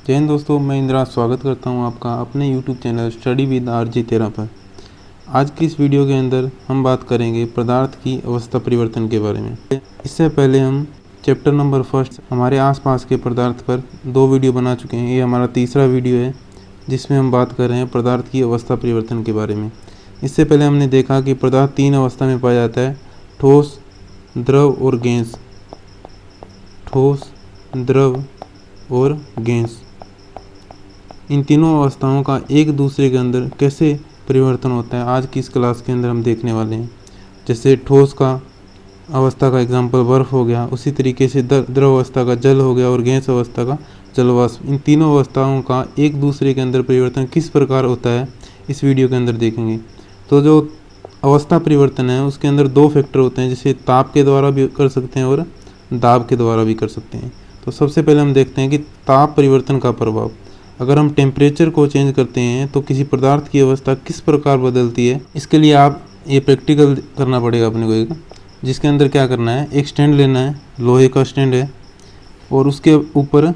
जय हिंद दोस्तों, मैं इंदिरा स्वागत करता हूं आपका अपने YouTube channel study with RG 13 पर। आज की इस वीडियो के अंदर हम बात करेंगे पदार्थ की अवस्था परिवर्तन के बारे में। इससे पहले हम चैप्टर नंबर 1 हमारे आसपास के पदार्थ पर 2 वीडियो बना चुके हैं। ये हमारा तीसरा वीडियो है जिसमें हम बात कर रहे हैं पदार्थ की अवस्था परिवर्तन के बारे में। इससे पहले हमने देखा कि पदार्थ 3 अवस्था में पाया जाता है: ठोस, द्रव और गैस। ठोस, द्रव और गैस, इन तीनों अवस्थाओं का एक दूसरे के अंदर कैसे परिवर्तन होता है आज की इस क्लास के अंदर हम देखने वाले हैं। जैसे ठोस का अवस्था का एग्जांपल बर्फ़ हो गया, उसी तरीके से द्रव अवस्था का जल हो गया और गैस अवस्था का जलवाष्प। इन तीनों अवस्थाओं का एक दूसरे के अंदर परिवर्तन किस प्रकार होता है इस वीडियो के अंदर देखेंगे। तो जो अवस्था परिवर्तन है उसके अंदर 2 फैक्टर होते हैं, जिसे ताप के द्वारा भी कर सकते हैं और दाब के द्वारा भी कर सकते हैं। तो सबसे पहले हम देखते हैं कि ताप परिवर्तन का प्रभाव। अगर हम टेम्परेचर को चेंज करते हैं तो किसी पदार्थ की अवस्था किस प्रकार बदलती है, इसके लिए आप ये प्रैक्टिकल करना पड़ेगा अपने को एक, जिसके अंदर क्या करना है, एक स्टैंड लेना है, लोहे का स्टैंड है, और उसके ऊपर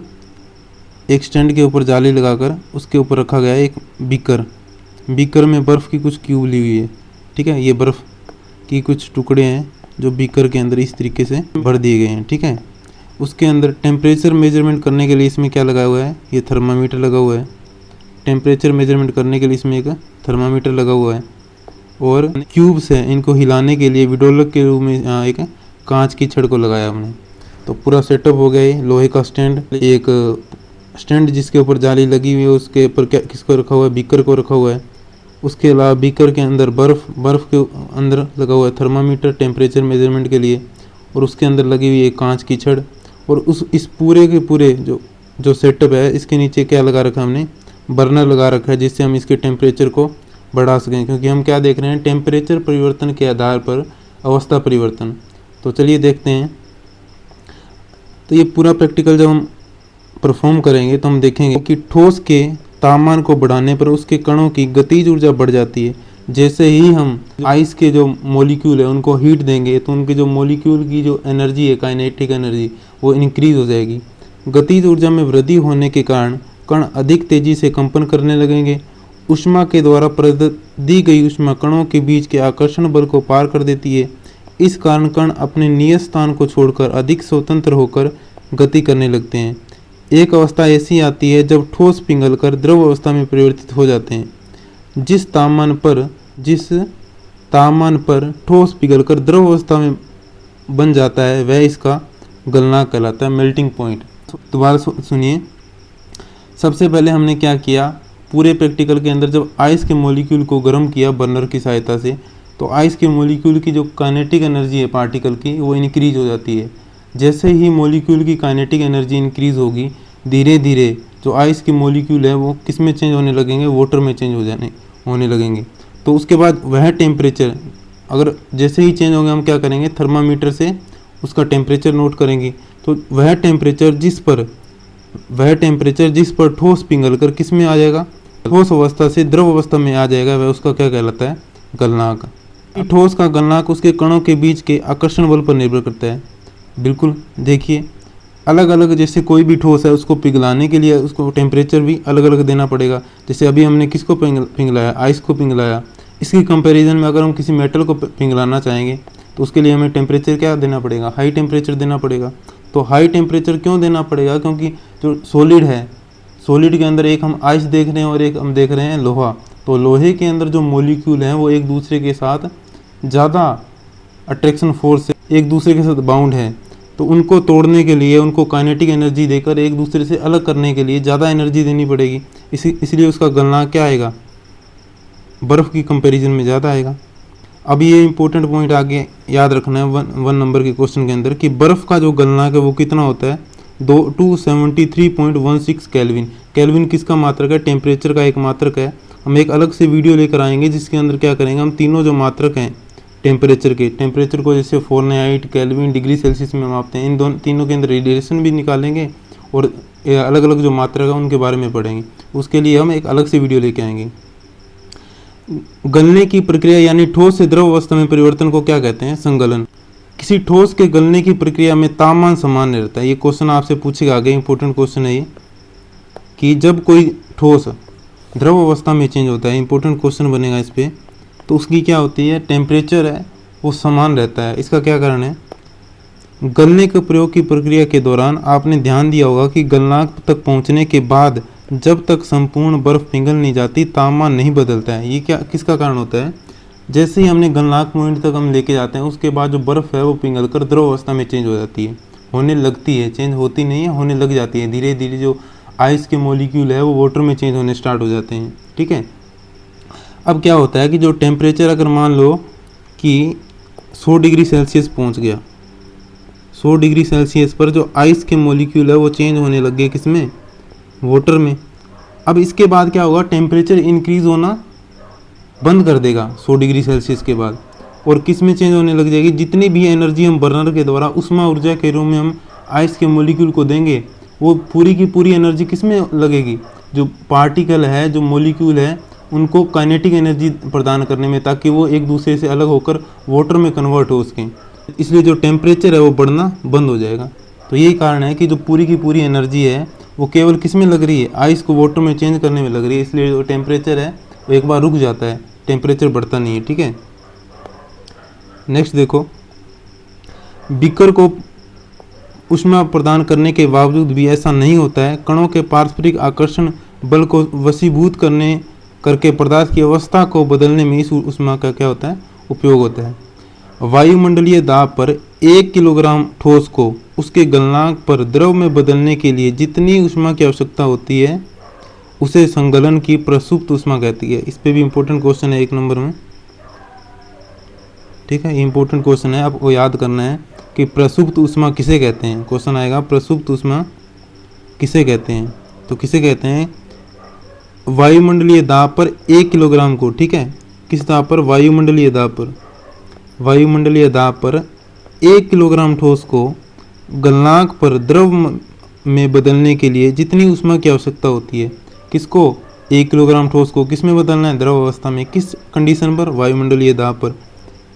एक स्टैंड के ऊपर जाली लगाकर उसके ऊपर रखा गया है एक बीकर में बर्फ़ की कुछ क्यूब ली हुई है। ठीक है, ये बर्फ़ की कुछ टुकड़े हैं जो बीकर के अंदर इस तरीके से भर दिए गए हैं। ठीक है, उसके अंदर टेम्परेचर मेजरमेंट करने के लिए इसमें क्या लगा हुआ है, ये थर्मामीटर लगा हुआ है। टेम्परेचर मेजरमेंट करने के लिए इसमें एक थर्मामीटर लगा हुआ है, और क्यूब्स है, इनको हिलाने के लिए विडोलक के रूप में एक कांच की छड़ को लगाया हमने। तो पूरा सेटअप हो गया है। लोहे का स्टैंड, एक स्टैंड जिसके ऊपर जाली लगी हुई है, उसके ऊपर किसको रखा हुआ है, बीकर को रखा हुआ है। उसके अलावा बीकर के अंदर बर्फ़ के अंदर लगा हुआ है थर्मामीटर टेम्परेचर मेजरमेंट के लिए, और उसके अंदर लगी हुई है कांच की छड़। और इस पूरे के पूरे जो सेटअप है, इसके नीचे क्या लगा रखा है हमने, बर्नर लगा रखा है, जिससे हम इसके टेम्परेचर को बढ़ा सकें, क्योंकि हम क्या देख रहे हैं, टेम्परेचर परिवर्तन के आधार पर अवस्था परिवर्तन। तो चलिए देखते हैं। तो ये पूरा प्रैक्टिकल जब हम परफॉर्म करेंगे तो हम देखेंगे कि ठोस के तापमान को बढ़ाने पर उसके कणों की गतिज ऊर्जा बढ़ जाती है। जैसे ही हम आइस के जो मॉलिक्यूल है उनको हीट देंगे तो उनके जो मॉलिक्यूल की जो एनर्जी है, काइनेटिक एनर्जी, वो इंक्रीज हो जाएगी। गतिज ऊर्जा में वृद्धि होने के कारण कण अधिक तेजी से कंपन करने लगेंगे। ऊष्मा के द्वारा प्रदत्त दी गई ऊष्मा कणों के बीच के आकर्षण बल को पार कर देती है। इस कारण कण अपने नियत स्थान को छोड़कर अधिक स्वतंत्र होकर गति करने लगते हैं। एक अवस्था ऐसी आती है जब ठोस पिघलकर द्रव अवस्था में परिवर्तित हो जाते हैं। जिस तापमान पर ठोस पिघलकर द्रव अवस्था में बन जाता है वह इसका गलनांक कहलाता है, मेल्टिंग पॉइंट। दोबारा सुनिए। सबसे पहले हमने क्या किया, पूरे प्रैक्टिकल के अंदर जब आइस के मॉलिक्यूल को गर्म किया बर्नर की सहायता से, तो आइस के मॉलिक्यूल की जो काइनेटिक एनर्जी है पार्टिकल की, वो इंक्रीज हो जाती है। जैसे ही मॉलिक्यूल की काइनेटिक एनर्जी इंक्रीज होगी, धीरे धीरे जो आइस के मॉलिक्यूल है वो किस में चेंज होने लगेंगे, वाटर में चेंज होने लगेंगे। तो उसके बाद वह टेम्परेचर अगर जैसे ही चेंज होगा, हम क्या करेंगे, थर्मामीटर से उसका टेम्परेचर नोट करेंगे। तो वह टेम्परेचर जिस पर ठोस पिघलकर किस में आ जाएगा, ठोस अवस्था से द्रव अवस्था में आ जाएगा, वह उसका क्या कहलाता है, गलनांक। ठोस का गलनांक उसके कणों के बीच के आकर्षण बल पर निर्भर करता है। बिल्कुल देखिए, अलग अलग, जैसे कोई भी ठोस है उसको पिघलाने के लिए उसको टेम्परेचर भी अलग अलग देना पड़ेगा। जैसे अभी हमने किसको पिघलाया, आइस को पिघलाया। इसकी कंपैरिजन में अगर हम किसी मेटल को पिघलाना चाहेंगे तो उसके लिए हमें टेम्परेचर क्या देना पड़ेगा, हाई टेम्परेचर देना पड़ेगा। तो हाई टेम्परेचर क्यों देना पड़ेगा, क्योंकि जो सॉलिड है, सॉलिड के अंदर एक हम आइस देख रहे हैं और एक हम देख रहे हैं लोहा। तो लोहे के अंदर जो मॉलिक्यूल हैं वो एक दूसरे के साथ ज़्यादा अट्रैक्शन फोर्स से एक दूसरे के साथ बाउंड है। तो उनको तोड़ने के लिए, उनको काइनेटिक एनर्जी देकर एक दूसरे से अलग करने के लिए ज़्यादा एनर्जी देनी पड़ेगी। इसलिए उसका गलनांक क्या आएगा, बर्फ़ की कंपैरिजन में ज़्यादा आएगा। अब ये इंपॉर्टेंट पॉइंट आगे याद रखना है 1 नंबर के क्वेश्चन के अंदर, कि बर्फ़ का जो गलनांक है वो कितना होता है, 273.16 केल्विन। केल्विन किसका मात्रक है, टेम्परेचर का एक मात्रक है। हम एक अलग से वीडियो लेकर आएंगे जिसके अंदर क्या करेंगे, हम तीनों जो मात्रक हैं टेम्परेचर को जैसे फ़ारेनहाइट, केल्विन, डिग्री सेल्सियस में मापते हैं, इन तीनों के अंदर रिलेशन भी निकालेंगे और अलग अलग जो मात्रक है उनके बारे में पढ़ेंगे। उसके लिए हम एक अलग से वीडियो लेके आएंगे। गलने की प्रक्रिया यानी ठोस से द्रव अवस्था में परिवर्तन को क्या कहते हैं, संगलन। किसी ठोस के गलने की प्रक्रिया में तापमान सामान्य रहता है। ये क्वेश्चन आपसे पूछेगा आगे, इंपॉर्टेंट क्वेश्चन है ये, कि जब कोई ठोस द्रव अवस्था में चेंज होता है, इंपॉर्टेंट क्वेश्चन बनेगा इस पर, तो उसकी क्या होती है, टेम्परेचर है वो समान रहता है। इसका क्या कारण है, गलने के प्रयोग की प्रक्रिया के दौरान आपने ध्यान दिया होगा कि गलनांक तक पहुंचने के बाद जब तक संपूर्ण बर्फ पिघल नहीं जाती तापमान नहीं बदलता है। ये क्या किसका कारण होता है, जैसे ही हमने गलनांक पॉइंट तक हम लेके जाते हैं उसके बाद जो बर्फ़ है वो पिघल कर द्रव अवस्था में चेंज हो जाती है, होने लगती है, चेंज होती नहीं है, होने लग जाती है। धीरे धीरे जो आइस के मॉलिक्यूल है वो वाटर में चेंज होने स्टार्ट हो जाते हैं। ठीक है, अब क्या होता है कि जो टेम्परेचर अगर मान लो कि 100 डिग्री सेल्सियस पहुंच गया, 100 डिग्री सेल्सियस पर जो आइस के मॉलिक्यूल है वो चेंज होने लग गए, किसमें, वाटर में। अब इसके बाद क्या होगा, टेम्परेचर इंक्रीज होना बंद कर देगा 100 डिग्री सेल्सियस के बाद, और किस में चेंज होने लग जाएगी, जितनी भी एनर्जी हम बर्नर के द्वारा उष्मा ऊर्जा के रूप में हम आइस के मॉलिक्यूल को देंगे वो पूरी की पूरी एनर्जी किस में लगेगी, जो पार्टिकल है, जो मॉलिक्यूल है, उनको काइनेटिक एनर्जी प्रदान करने में, ताकि वो एक दूसरे से अलग होकर वाटर में कन्वर्ट हो सकें। इसलिए जो टेम्परेचर है वो बढ़ना बंद हो जाएगा। तो यही कारण है कि जो पूरी की पूरी एनर्जी है वो केवल किस में लग रही है, आइस को वाटर में चेंज करने में लग रही है। इसलिए जो टेम्परेचर है वो एक बार रुक जाता है, टेम्परेचर बढ़ता नहीं है। ठीक है, नेक्स्ट देखो, बीकर को ऊष्मा प्रदान करने के बावजूद भी ऐसा नहीं होता है। कणों के पारस्परिक आकर्षण बल को वशीभूत करके पदार्थ की अवस्था को बदलने में इस ऊष्मा का क्या होता है, उपयोग होता है। वायुमंडलीय दाब पर 1 किलोग्राम ठोस को उसके गलनांक पर द्रव में बदलने के लिए जितनी ऊष्मा की आवश्यकता होती है उसे संगलन की प्रसुप्त ऊष्मा कहती है। इस पे भी इंपॉर्टेंट क्वेश्चन है 1 नंबर में। ठीक है, इंपॉर्टेंट क्वेश्चन है, आपको याद करना है कि प्रसुप्त ऊष्मा किसे कहते हैं। क्वेश्चन आएगा प्रसुप्त ऊष्मा किसे कहते हैं, तो किसे कहते हैं, वायुमंडलीय दाब पर 1 किलोग्राम को, ठीक है, किस दाब पर, वायुमंडलीय दाब पर, वायुमंडलीय दाब पर 1 किलोग्राम ठोस को गलनांक पर द्रव में बदलने के लिए जितनी ऊष्मा की आवश्यकता होती है, किसको, 1 किलोग्राम ठोस को किस में बदलना है, द्रव अवस्था में, किस कंडीशन पर, वायुमंडलीय दाब पर,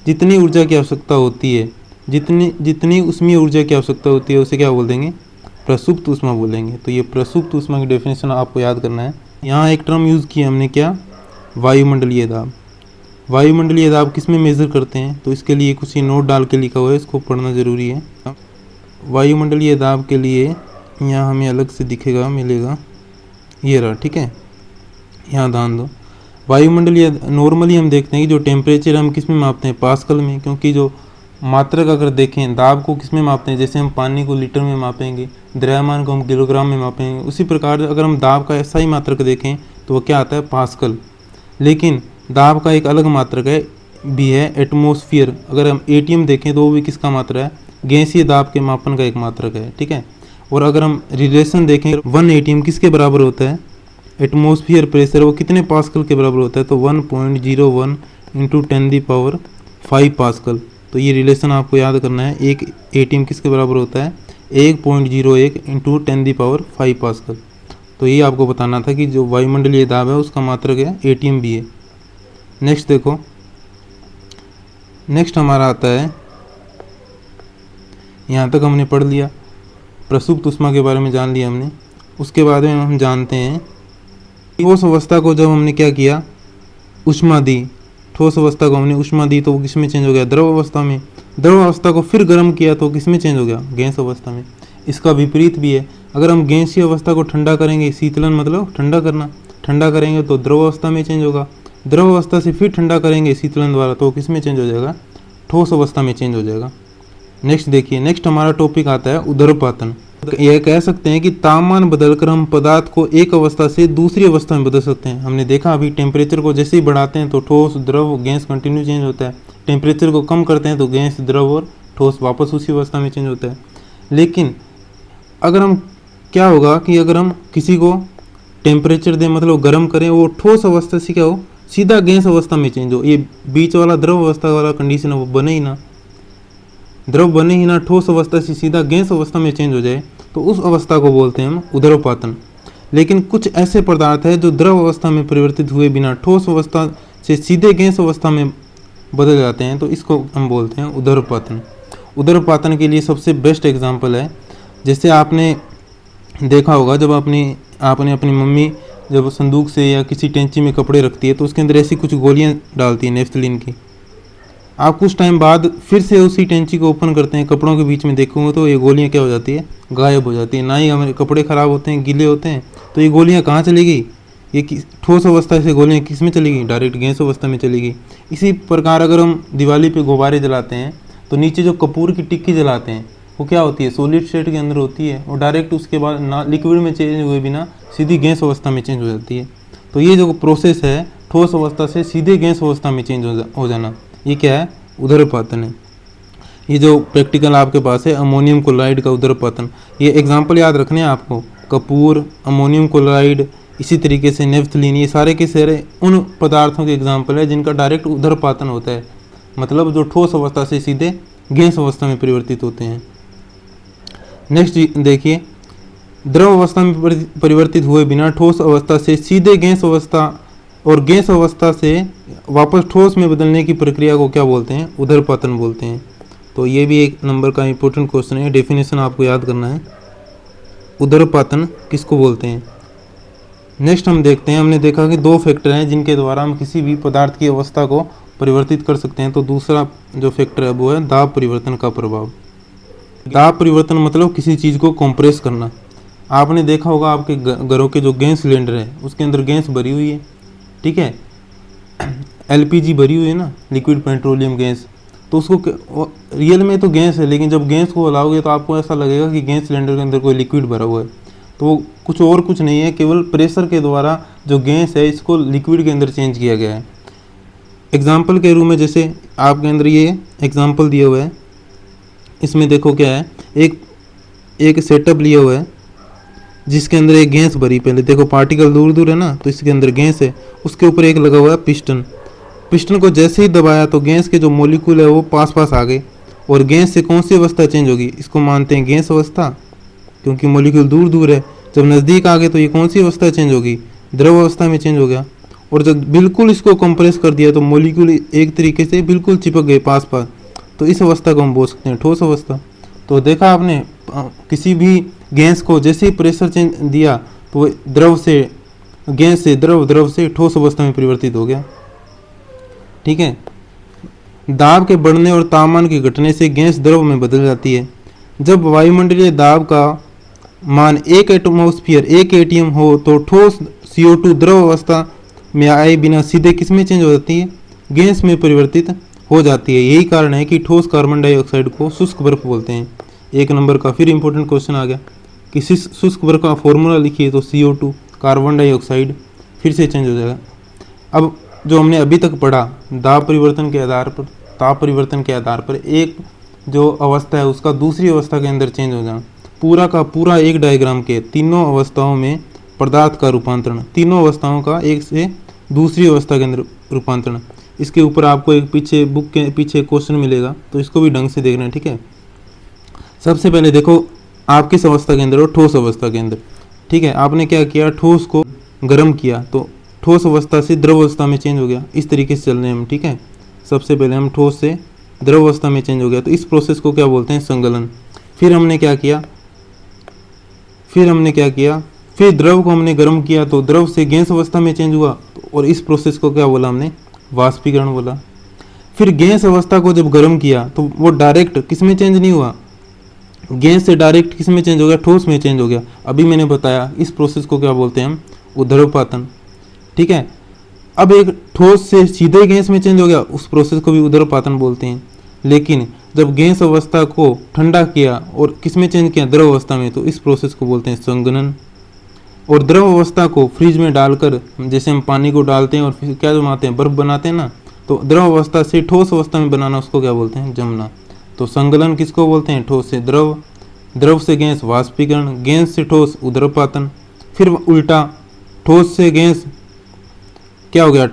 जितनी ऊर्जा की आवश्यकता होती है, जितनी ऊष्मीय ऊर्जा की आवश्यकता होती है उसे क्या बोल देंगे, प्रसुप्त ऊष्मा बोलेंगे। तो ये प्रसुप्त ऊष्मा की डेफिनेशन आपको याद करना है। यहाँ एक टर्म यूज़ किया हमने, क्या, वायुमंडलीय दाब। वायुमंडलीय दाब किस में मेज़र करते हैं, तो इसके लिए कुछ नोट डाल के लिखा हुआ है, इसको पढ़ना ज़रूरी है। वायुमंडलीय दाब के लिए यहाँ हमें अलग से दिखेगा, मिलेगा, ये रहा। ठीक है, यहाँ ध्यान दो। वायुमंडलीय नॉर्मली हम देखते हैं कि जो टेम्परेचर हम किस में मापते हैं, पास्कल में, क्योंकि जो मात्रक अगर देखें दाब को किस में मापते हैं, जैसे हम पानी को लीटर में मापेंगे, द्रव्यमान को हम किलोग्राम में मापेंगे, उसी प्रकार अगर हम दाब का ऐसा ही मात्रक देखें तो वो क्या आता है, पास्कल। लेकिन दाब का एक अलग मात्रक है भी है, एटमॉस्फेयर। अगर हम एटीएम देखें तो वो भी किसका मात्रा है, गैसीय दाब के मापन का एक मात्रक है। ठीक है, और अगर हम रिलेशन देखें 1 एटीएम किसके बराबर होता है, एटमॉस्फेयर प्रेशर, वो कितने पास्कल के बराबर होता है, तो 1.01 × 10⁵ पास्कल। तो ये रिलेशन आपको याद करना है, एक एटीएम किसके बराबर होता है, 1.01 × 10⁵ पास्कल। तो ये आपको बताना था कि जो वायुमंडलीय दाब है उसका मात्रक है एटीएम भी है। नेक्स्ट देखो, नेक्स्ट हमारा आता है, यहाँ तक हमने पढ़ लिया, प्रसुप्त ऊष्मा के बारे में जान लिया हमने। उसके बाद में हम जानते हैं ठोस अवस्था को जब हमने क्या किया, ऊष्मा दी, ठोस अवस्था को हमने ऊष्मा दी तो वो किस में चेंज हो गया, द्रव अवस्था में। द्रव अवस्था को फिर गर्म किया तो किस में चेंज हो गया, गैस अवस्था में। इसका विपरीत भी है, अगर हम गैसीय अवस्था को ठंडा करेंगे, शीतलन मतलब ठंडा करना, ठंडा करेंगे तो द्रव अवस्था में चेंज होगा, द्रव अवस्था से फिर ठंडा करेंगे शीतलन द्वारा तो किस में चेंज हो जाएगा, ठोस अवस्था में चेंज हो जाएगा। नेक्स्ट देखिए, नेक्स्ट हमारा टॉपिक आता है उदरपातन। यह कह सकते हैं कि तापमान बदलकर हम पदार्थ को एक अवस्था से दूसरी अवस्था में बदल सकते हैं। हमने देखा अभी टेम्परेचर को जैसे ही बढ़ाते हैं तो ठोस, द्रव, गैस कंटिन्यू चेंज होता है, टेम्परेचर को कम करते हैं तो गैस, द्रव और ठोस वापस उसी अवस्था में चेंज होता है। लेकिन अगर हम क्या होगा कि अगर हम किसी को टेम्परेचर दें, मतलब गर्म करें, वो ठोस अवस्था से क्या हो, सीधा गैस अवस्था में चेंज हो, ये बीच वाला द्रव अवस्था वाला कंडीशन है वो बने ही ना, द्रव बने ही ना, ठोस अवस्था से सीधा गैस अवस्था में चेंज हो जाए तो उस अवस्था को बोलते हैं हम उदरपातन। लेकिन कुछ ऐसे पदार्थ है जो द्रव अवस्था में परिवर्तित हुए बिना ठोस अवस्था से सीधे गैस अवस्था में बदल जाते हैं, तो इसको हम बोलते हैं उदरपातन। उदरपातन के लिए सबसे बेस्ट एग्जाम्पल है, जैसे आपने देखा होगा जब आपने आपने अपनी मम्मी जब संदूक से या किसी टेंची में कपड़े रखती है तो उसके अंदर ऐसी कुछ गोलियां डालती है नेफ्थलीन की। आप कुछ टाइम बाद फिर से उसी टेंची को ओपन करते हैं, कपड़ों के बीच में देखोगे तो ये गोलियां क्या हो जाती है, गायब हो जाती है। ना ही हमारे कपड़े ख़राब होते हैं, गीले होते हैं, तो ये गोलियां कहाँ चली गई, ये ठोस अवस्था से गोलियां किस में चली गई, डायरेक्ट गैस अवस्था में चली गई। इसी प्रकार अगर हम दिवाली पे गुब्बारे जलाते हैं तो नीचे जो कपूर की टिक्की जलाते हैं वो क्या होती है, सॉलिड स्टेट के अंदर होती है और डायरेक्ट उसके बाद ना लिक्विड में चेंज हुए बिना सीधी गैस अवस्था में चेंज हो जाती है। तो ये जो प्रोसेस है ठोस अवस्था से सीधे गैस अवस्था में चेंज हो जाना, ये क्या है, उदरपातन है। ये जो प्रैक्टिकल आपके पास है अमोनियम क्लोराइड का उदरपातन, ये एग्जाम्पल याद रखने हैं आपको, कपूर, अमोनियम क्लोराइड, इसी तरीके से नेफ्थलीन, ये सारे के सारे उन पदार्थों के एग्जाम्पल है जिनका डायरेक्ट उदरपातन होता है, मतलब जो ठोस अवस्था से सीधे गैस अवस्था में परिवर्तित होते हैं। नेक्स्ट देखिए, द्रव अवस्था में परिवर्तित हुए बिना ठोस अवस्था से सीधे गैस अवस्था और गैस अवस्था से वापस ठोस में बदलने की प्रक्रिया को क्या बोलते हैं, उदरपातन बोलते हैं। तो ये भी एक नंबर का इंपॉर्टेंट क्वेश्चन है, डेफिनेशन आपको याद करना है, उदरपातन किसको बोलते हैं। नेक्स्ट हम देखते हैं, हमने देखा कि दो फैक्टर हैं जिनके द्वारा हम किसी भी पदार्थ की अवस्था को परिवर्तित कर सकते हैं। तो दूसरा जो फैक्टर है वो है दाब परिवर्तन का प्रभाव। दाब परिवर्तन मतलब किसी चीज़ को कंप्रेस करना। आपने देखा होगा आपके घरों के जो गैस सिलेंडर है उसके अंदर गैस भरी हुई है, ठीक है, एलपीजी भरी हुई है ना, लिक्विड पेट्रोलियम गैस। तो उसको रियल में तो गैस है, लेकिन जब गैस को हिलाओगे तो आपको ऐसा लगेगा कि गैस सिलेंडर के अंदर कोई लिक्विड भरा हुआ है। तो वो कुछ नहीं है, केवल प्रेशर के द्वारा जो गैस है इसको लिक्विड के अंदर चेंज किया गया है। एग्जाम्पल के रूप में जैसे आपके अंदर ये एग्जाम्पल दिया हुआ है, इसमें देखो क्या है, एक सेटअप लिया हुआ है जिसके अंदर एक गैस भरी, पहले देखो पार्टिकल दूर दूर है ना, तो इसके अंदर गैस है, उसके ऊपर एक लगा हुआ है पिस्टन। पिस्टन को जैसे ही दबाया तो गैस के जो मॉलिक्यूल है वो पास पास आ गए, और गैस से कौन सी अवस्था चेंज होगी, इसको मानते हैं गैस अवस्था, क्योंकि मॉलिक्यूल दूर दूर है। जब नज़दीक आ गए तो ये कौन सी अवस्था चेंज होगी, द्रव अवस्था में चेंज हो गया। और जब बिल्कुल इसको कंप्रेस कर दिया तो मॉलिक्यूल एक तरीके से बिल्कुल चिपक गए पास पास, तो इस अवस्था को हम बोल सकते हैं ठोस अवस्था। तो देखा आपने, किसी भी गैस को जैसे ही प्रेशर चेंज दिया तो द्रव से गैस से द्रव से ठोस अवस्था में परिवर्तित हो गया, ठीक है। दाब के बढ़ने और तापमान के घटने से गैस द्रव में बदल जाती है। जब वायुमंडलीय दाब का मान 1 एटमॉस्फेयर 1 एटीएम हो तो ठोस CO2 द्रव अवस्था में आए बिना सीधे किस में चेंज हो जाती है, गैस में परिवर्तित हो जाती है। यही कारण है कि ठोस कार्बन डाइऑक्साइड को शुष्क बर्फ बोलते हैं। एक नंबर का फिर इंपॉर्टेंट क्वेश्चन आ गया कि शुष्क बर्फ का फॉर्मूला लिखिए, तो CO2 कार्बन डाइऑक्साइड फिर से चेंज हो जाएगा। अब जो हमने अभी तक पढ़ा, दाब परिवर्तन के आधार पर, ताप परिवर्तन के आधार पर एक जो अवस्था है उसका दूसरी अवस्था के अंदर चेंज हो जाना, पूरा का पूरा एक डायग्राम के तीनों अवस्थाओं में पदार्थ का रूपांतरण, तीनों अवस्थाओं का एक से दूसरी अवस्था के अंदर रूपांतरण। इसके ऊपर आपको एक पीछे बुक के पीछे क्वेश्चन मिलेगा, तो इसको भी ढंग से देखना है, ठीक है। सबसे पहले देखो आप किस अवस्था के अंदर हो, ठोस अवस्था के अंदर, ठीक है। आपने क्या किया, ठोस को गर्म किया तो ठोस अवस्था से द्रव अवस्था में चेंज हो गया। इस तरीके से चल रहे हैं हम, ठीक है। सबसे पहले हम ठोस से द्रव अवस्था में चेंज हो गया, तो इस प्रोसेस को क्या बोलते हैं, संगलन। फिर हमने क्या किया, फिर द्रव को हमने गर्म किया तो द्रव से गैस अवस्था में चेंज हुआ, और इस प्रोसेस को क्या बोला हमने, वाष्पीकरण बोला। फिर गैस अवस्था को जब गर्म किया तो वो डायरेक्ट किस में चेंज नहीं हुआ, गैस से डायरेक्ट किस में चेंज हो गया, ठोस में चेंज हो गया। अभी मैंने बताया इस प्रोसेस को क्या बोलते हैं हम, उदरपातन, ठीक है। अब एक ठोस से सीधे गैस में चेंज हो गया, उस प्रोसेस को भी उदरपातन बोलते हैं। लेकिन जब गैस अवस्था को ठंडा किया और किस में चेंज किया, द्रव अवस्था में, तो इस प्रोसेस को बोलते हैं संघनन। और द्रव अवस्था को फ्रिज में डालकर, जैसे हम पानी को डालते हैं और फिर क्या जमाते हैं, बर्फ बनाते हैं ना, तो द्रव अवस्था से ठोस अवस्था में बनाना, उसको क्या बोलते हैं, जमना। तो संगलन किसको बोलते हैं, ठोस से द्रव, द्रव से गैस वाष्पीकरण, गैस से ठोस उदरपातन। फिर उल्टा, ठोस से गैस क्या हो गया,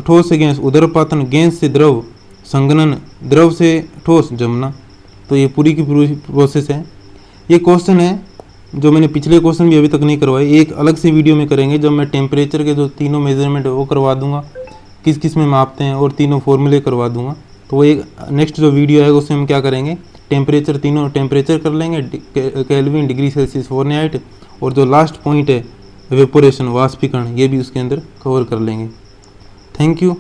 ठोस से गैस उदरपातन, गैस से द्रव संघनन, द्रव से ठोस जमना। तो ये पूरी की पूरी प्रोसेस है। ये क्वेश्चन है जो मैंने पिछले क्वेश्चन भी अभी तक नहीं करवाए, एक अलग से वीडियो में करेंगे जब मैं टेम्परेचर के जो तीनों मेजरमेंट है वो करवा दूंगा, किस किस में मापते हैं, और तीनों फॉर्मूले करवा दूंगा। तो वो एक नेक्स्ट जो वीडियो है उसमें हम क्या करेंगे, टेम्परेचर, तीनों टेम्परेचर कर लेंगे, केल्विन, डिग्री सेल्सियस, फ़ारेनहाइट, और जो लास्ट पॉइंट है एवेपोरेशन वाष्पीकरण, ये भी उसके अंदर कवर कर लेंगे। Thank you.